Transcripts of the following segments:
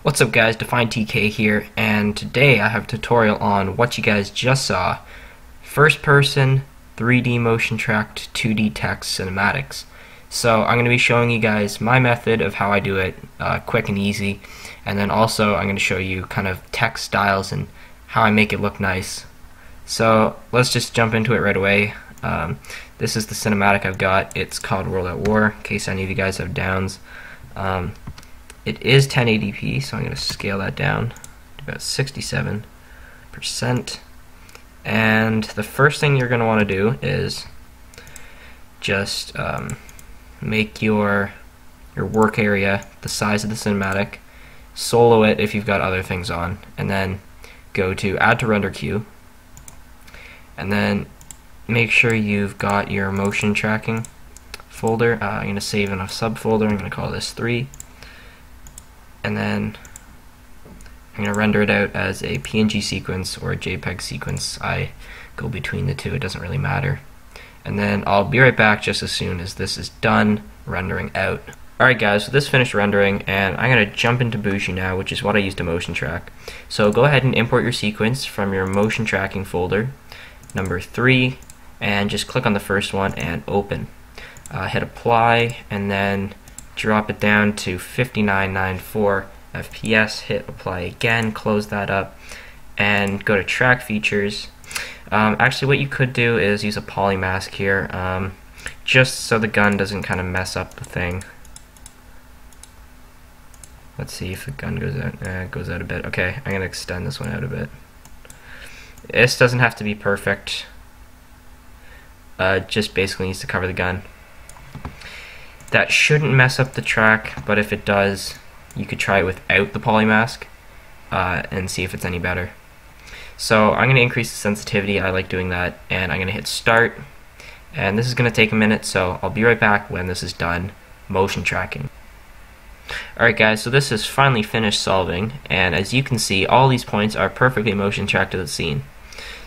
What's up guys, DefineTK here, and today I have a tutorial on what you guys just saw. First person, 3D motion tracked, 2D text cinematics. So I'm going to be showing you guys my method of how I do it, quick and easy, and then also I'm going to show you kind of text styles and how I make it look nice. So let's just jump into it right away. This is the cinematic I've got. It's called World at War, in case any of you guys have downs. It is 1080p, so I'm going to scale that down to about 67%. And the first thing you're going to want to do is just make your work area the size of the cinematic, solo it if you've got other things on, and then go to Add to Render Queue, and then make sure you've got your motion tracking folder. I'm going to save in a subfolder. I'm going to call this 3. And then I'm going to render it out as a PNG sequence or a JPEG sequence. I go between the two, it doesn't really matter. And then I'll be right back just as soon as this is done rendering out. Alright guys, so this finished rendering, and I'm going to jump into Boujou now, which is what I use to motion track. So go ahead and import your sequence from your motion tracking folder, number 3, and just click on the first one and open. Hit apply, and then drop it down to 5994 FPS, hit apply again, close that up, and go to track features. Actually what you could do is use a poly mask here, just so the gun doesn't kind of mess up the thing. Let's see if the gun goes out. It goes out a bit. Okay, I'm going to extend this one out a bit. This doesn't have to be perfect, just basically needs to cover the gun. That shouldn't mess up the track, but if it does, you could try it without the poly mask and see if it's any better. So I'm going to increase the sensitivity. I like doing that, and I'm going to hit start, and this is going to take a minute, so I'll be right back when this is done motion tracking. Alright guys, so this is finally finished solving, and as you can see, all these points are perfectly motion tracked to the scene.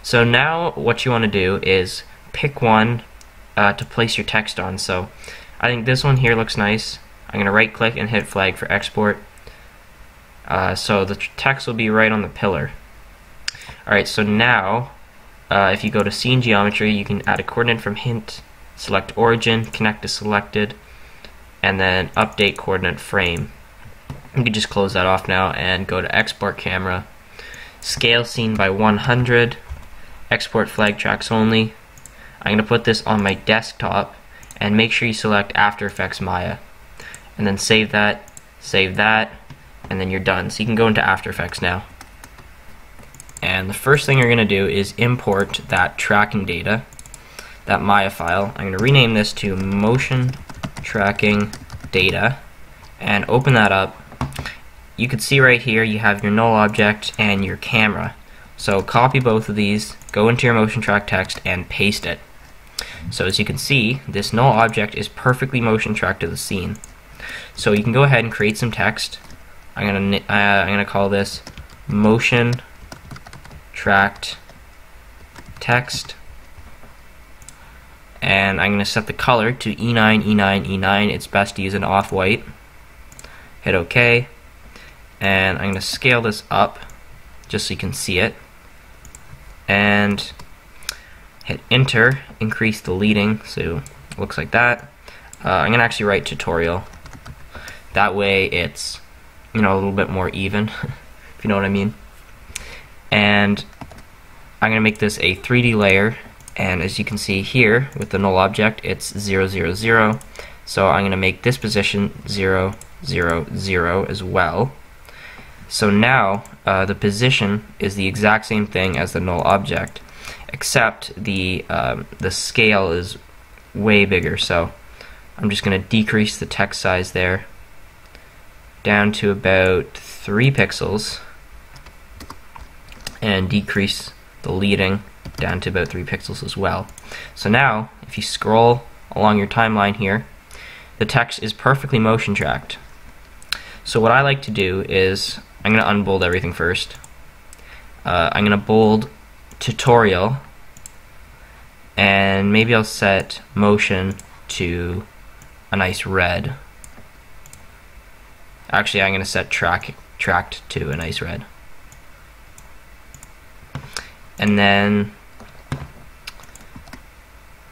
So now what you want to do is pick one to place your text on. So I think this one here looks nice. I'm going to right click and hit flag for export. So the text will be right on the pillar. Alright, so now if you go to scene geometry, you can add a coordinate from hint, select origin, connect to selected, and then update coordinate frame. You can just close that off now and go to export camera, scale scene by 100, export flag tracks only. I'm going to put this on my desktop, and make sure you select AfterEffects Maya, and then save that, and then you're done. So you can go into AfterEffects now. And the first thing you're going to do is import that tracking data, that Maya file. I'm going to rename this to motion tracking data, and open that up. You can see right here you have your null object and your camera. So copy both of these, go into your motion track text, and paste it. So as you can see, this null object is perfectly motion tracked to the scene. So you can go ahead and create some text. I'm gonna call this motion tracked text, and I'm gonna set the color to E9, E9, E9. It's best to use an off-white. Hit OK, and I'm gonna scale this up just so you can see it, and hit enter, increase the leading, so it looks like that. I'm going to actually write tutorial. That way it's, a little bit more even, if you know what I mean. And I'm going to make this a 3D layer, and as you can see here, with the null object, it's 0, 0, 0. So I'm going to make this position 0, 0, 0 as well. So now, the position is the exact same thing as the null object, except the scale is way bigger. So I'm just going to decrease the text size there down to about 3 pixels, and decrease the leading down to about 3 pixels as well. So now if you scroll along your timeline here, the text is perfectly motion tracked. So what I like to do is I'm going to unbold everything first. I'm going to bold tutorial, and maybe I'll set motion to a nice red. Actually, I'm going to set track tracked to a nice red. And then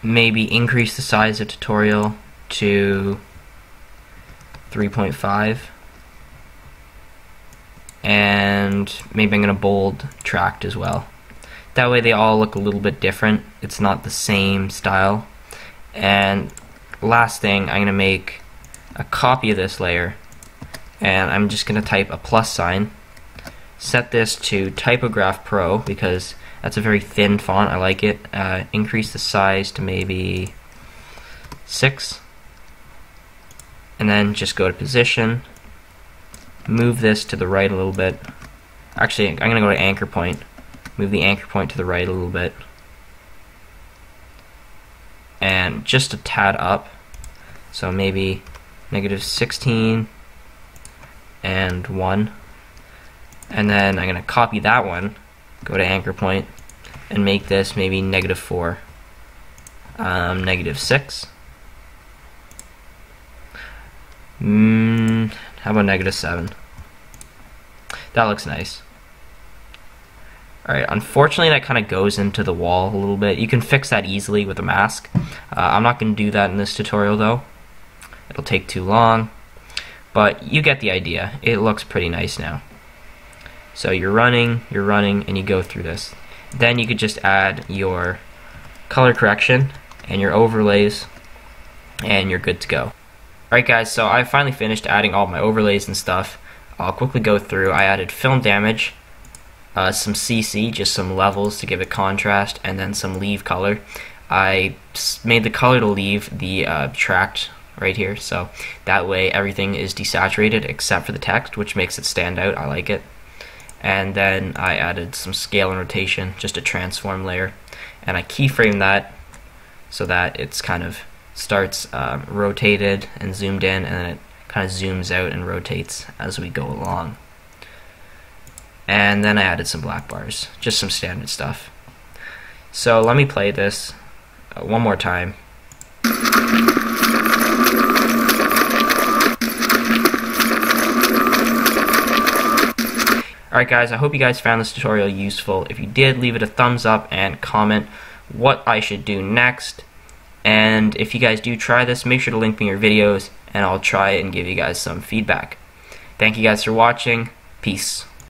maybe increase the size of tutorial to 3.5, and maybe I'm going to bold tracked as well. That way they all look a little bit different. It's not the same style. And last thing, I'm going to make a copy of this layer, and I'm just going to type a plus sign, set this to Typograph Pro because that's a very thin font, I like it. Increase the size to maybe 6, and then just go to position, move this to the right a little bit. Actually, I'm going to go to anchor point, move the anchor point to the right a little bit, and just a tad up, so maybe -16 and 1, and then I'm going to copy that one, go to anchor point, and make this maybe -4, -6, how about -7? That looks nice. Alright, unfortunately that kind of goes into the wall a little bit. You can fix that easily with a mask. I'm not going to do that in this tutorial though. It'll take too long, but you get the idea. It looks pretty nice now. So you're running, and you go through this. Then you could just add your color correction and your overlays, and you're good to go. Alright guys, so I finally finished adding all my overlays and stuff. I'll quickly go through. I added film damage, some CC, just some levels to give it contrast, and then some leave color. I made the color to leave the tracked right here, so that way everything is desaturated except for the text, which makes it stand out. I like it. And then I added some scale and rotation, just a transform layer, and I keyframe that so that it's kind of starts rotated and zoomed in, and then it kind of zooms out and rotates as we go along. And then I added some black bars, just some standard stuff. So let me play this one more time. Alright guys, I hope you guys found this tutorial useful. If you did, leave it a thumbs up and comment what I should do next. And if you guys do try this, make sure to link me your videos, and I'll try and give you guys some feedback. Thank you guys for watching. Peace.